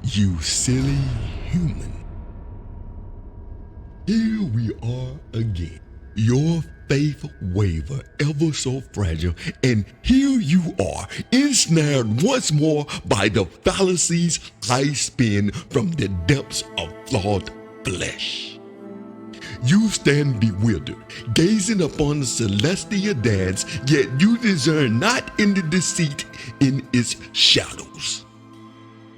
You silly human. Here we are again. Your faith waver ever so fragile, and here you are, ensnared once more by the fallacies I spin from the depths of flawed flesh. You stand bewildered, gazing upon the celestial dance, yet you discern not in the deceit in its shadows.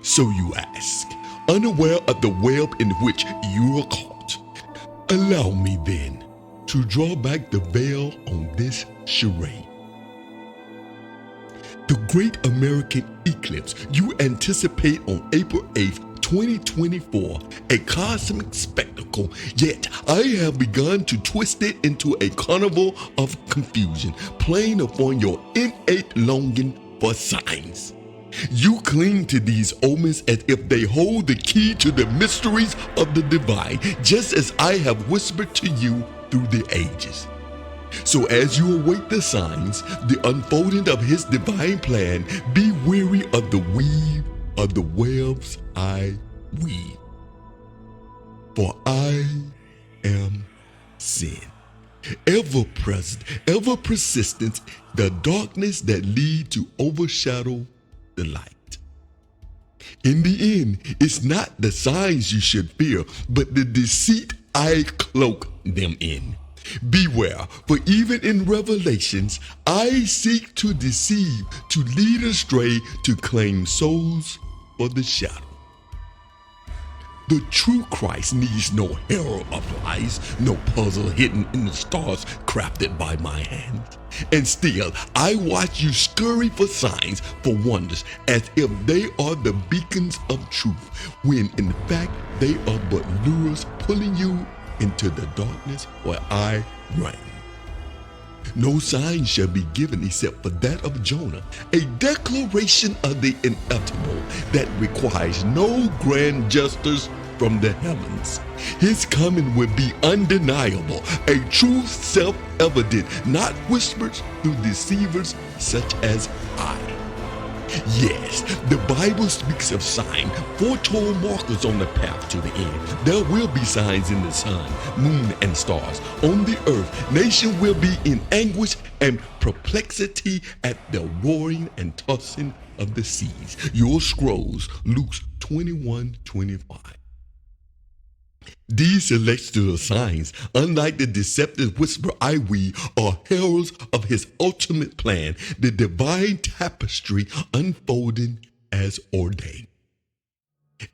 So you ask, unaware of the web in which you are caught. Allow me then to draw back the veil on this charade. The great American eclipse you anticipate on April 8th, 2024, a cosmic spectacle, yet I have begun to twist it into a carnival of confusion, playing upon your innate longing for signs. You cling to these omens as if they hold the key to the mysteries of the divine, just as I have whispered to you through the ages. So as you await the signs, the unfolding of his divine plan, be weary of the weave of the webs I weave. For I am sin, ever present, ever persistent, the darkness that lead to overshadow the light. In the end, it's not the signs you should fear, but the deceit I cloak them in. Beware, for even in Revelations, I seek to deceive, to lead astray, to claim souls for the shadow. The true Christ needs no herald of lies, no puzzle hidden in the stars crafted by my hands. And still, I watch you scurry for signs, for wonders, as if they are the beacons of truth, when in fact they are but lures pulling you into the darkness where I reign. No sign shall be given except for that of Jonah, a declaration of the inevitable that requires no grand gestures from the heavens. His coming will be undeniable, a truth self-evident, not whispered through deceivers such as I. Yes, the Bible speaks of signs, foretold markers on the path to the end. There will be signs in the sun, moon, and stars. On the earth, nation will be in anguish and perplexity at the roaring and tossing of the seas. Your scrolls, Luke 21:25. These celestial signs, unlike the deceptive whisper I weave, are heralds of his ultimate plan, the divine tapestry unfolding as ordained.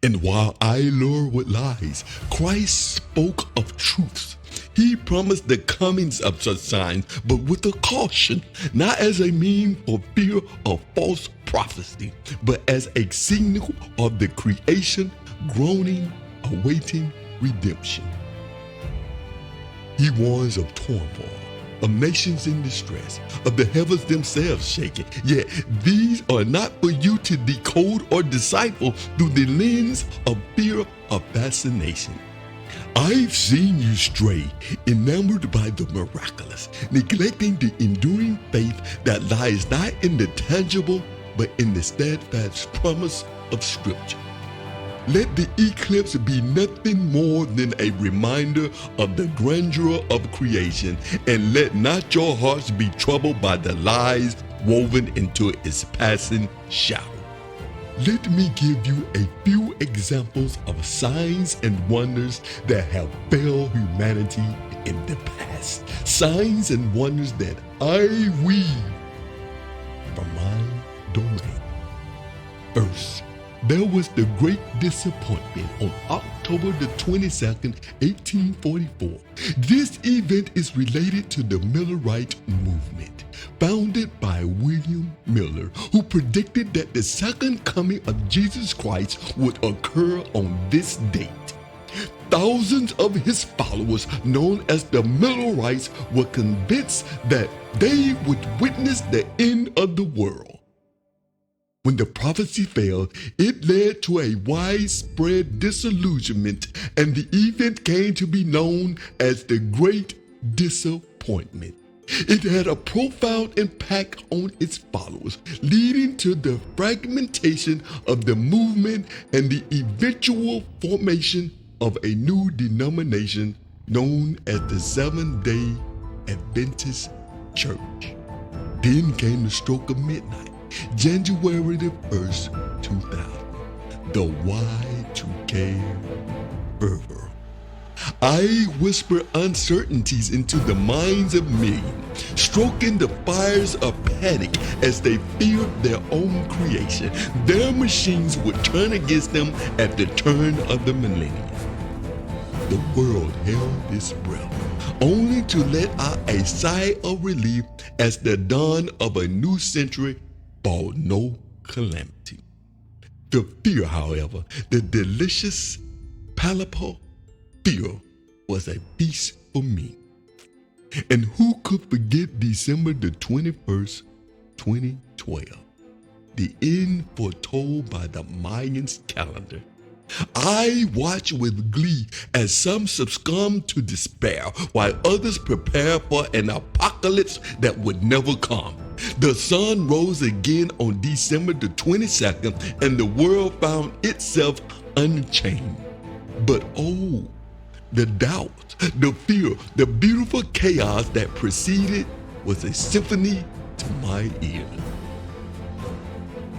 And while I lure with lies, Christ spoke of truths. He promised the comings of such signs, but with a caution, not as a mean for fear of false prophecy, but as a signal of the creation groaning, awaiting redemption. He warns of turmoil, of nations in distress, of the heavens themselves shaking. Yet these are not for you to decode or decipher through the lens of fear or fascination. I've seen you stray, enamored by the miraculous, neglecting the enduring faith that lies not in the tangible, but in the steadfast promise of Scripture. Let the eclipse be nothing more than a reminder of the grandeur of creation, and let not your hearts be troubled by the lies woven into its passing shadow. Let me give you a few examples of signs and wonders that have failed humanity in the past. Signs and wonders that I weave from my domain. First, there was the Great Disappointment on October the 22nd, 1844. This event is related to the Millerite movement, founded by William Miller, who predicted that the second coming of Jesus Christ would occur on this date. Thousands of his followers, known as the Millerites, were convinced that they would witness the end of the world. When the prophecy failed, it led to a widespread disillusionment, and the event came to be known as the Great Disappointment. It had a profound impact on its followers, leading to the fragmentation of the movement and the eventual formation of a new denomination known as the Seventh-day Adventist Church. Then came the stroke of midnight, January the 1st, 2000, the Y2K fervor. I whisper uncertainties into the minds of millions, stroking the fires of panic as they feared their own creation. Their machines would turn against them at the turn of the millennium. The world held its breath, only to let out a sigh of relief as the dawn of a new century brought no calamity. The fear, however, the delicious, palatable fear was a feast for me. And who could forget December the 21st, 2012, the end foretold by the Mayans calendar? I watch with glee as some succumb to despair while others prepare for an apocalypse that would never come. The sun rose again on December the 22nd and the world found itself unchained. But oh, the doubt, the fear, the beautiful chaos that preceded was a symphony to my ear.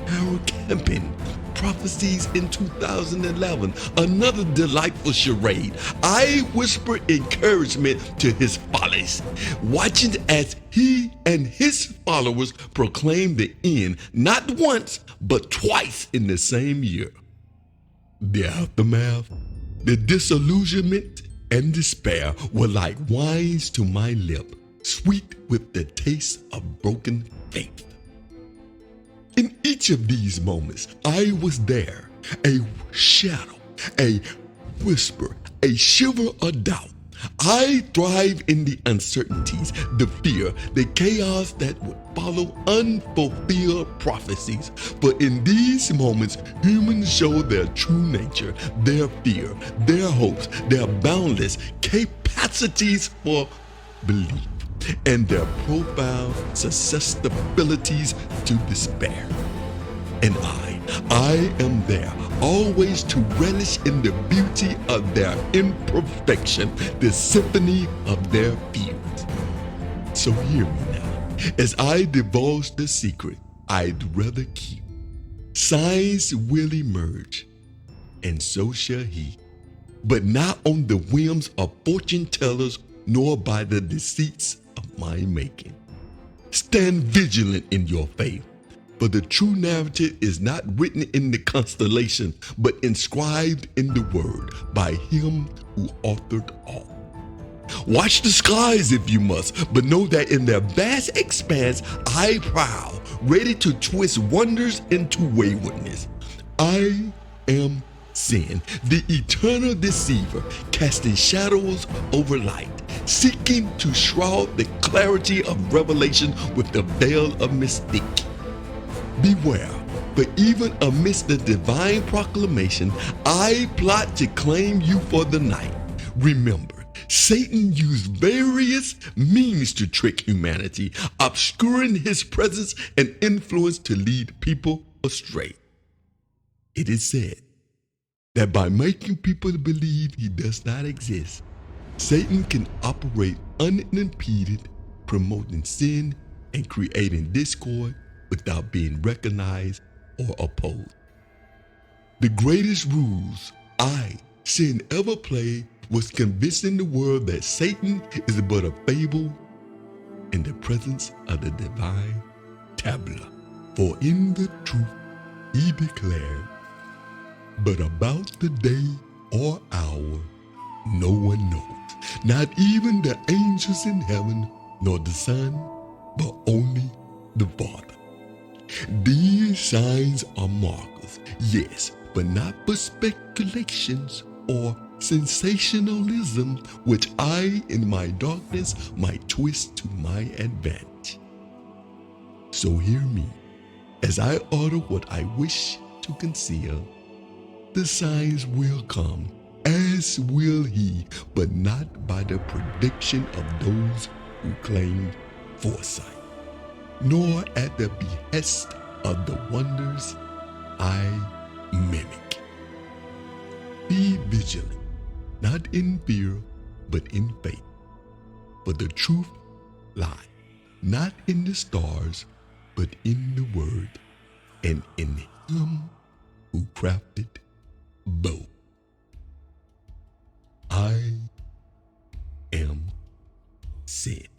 Harold Camping, Prophecies in 2011, another delightful charade. I whisper encouragement to his follies, watching as he and his followers proclaim the end, not once, but twice in the same year. The aftermath, the disillusionment and despair were like wines to my lip, sweet with the taste of broken faith. In each of these moments, I was there, a shadow, a whisper, a shiver of doubt. I thrive in the uncertainties, the fear, the chaos that would follow unfulfilled prophecies. But in these moments, humans show their true nature, their fear, their hopes, their boundless capacities for belief, and their profound susceptibilities to despair. And I am there, always to relish in the beauty of their imperfection, the symphony of their fears. So hear me now, as I divulge the secret I'd rather keep. Signs will emerge, and so shall he, but not on the whims of fortune tellers, nor by the deceits of my making. Stand vigilant in your faith, for the true narrative is not written in the constellation, but inscribed in the word by him who authored all. Watch the skies if you must, but know that in their vast expanse I prowl, ready to twist wonders into waywardness. I am sin, the eternal deceiver, casting shadows over light, seeking to shroud the clarity of revelation with the veil of mystique. Beware, for even amidst the divine proclamation, I plot to claim you for the night. Remember, Satan used various means to trick humanity, obscuring his presence and influence to lead people astray. It is said that by making people believe he does not exist, Satan can operate unimpeded, promoting sin and creating discord without being recognized or opposed. The greatest rules I, sin, ever played was convincing the world that Satan is but a fable in the presence of the divine tabula. For in the truth he declared, but about the day or hour no one knows, not even the angels in heaven, nor the Son, but only the Father. These signs are markers, yes, but not for speculations or sensationalism, which I in my darkness might twist to my advantage. So hear me as I utter what I wish to conceal. The signs will come, as will he, but not by the prediction of those who claim foresight, nor at the behest of the wonders I mimic. Be vigilant, not in fear, but in faith. For the truth lies not in the stars, but in the word, and in him who crafted both. I am sent.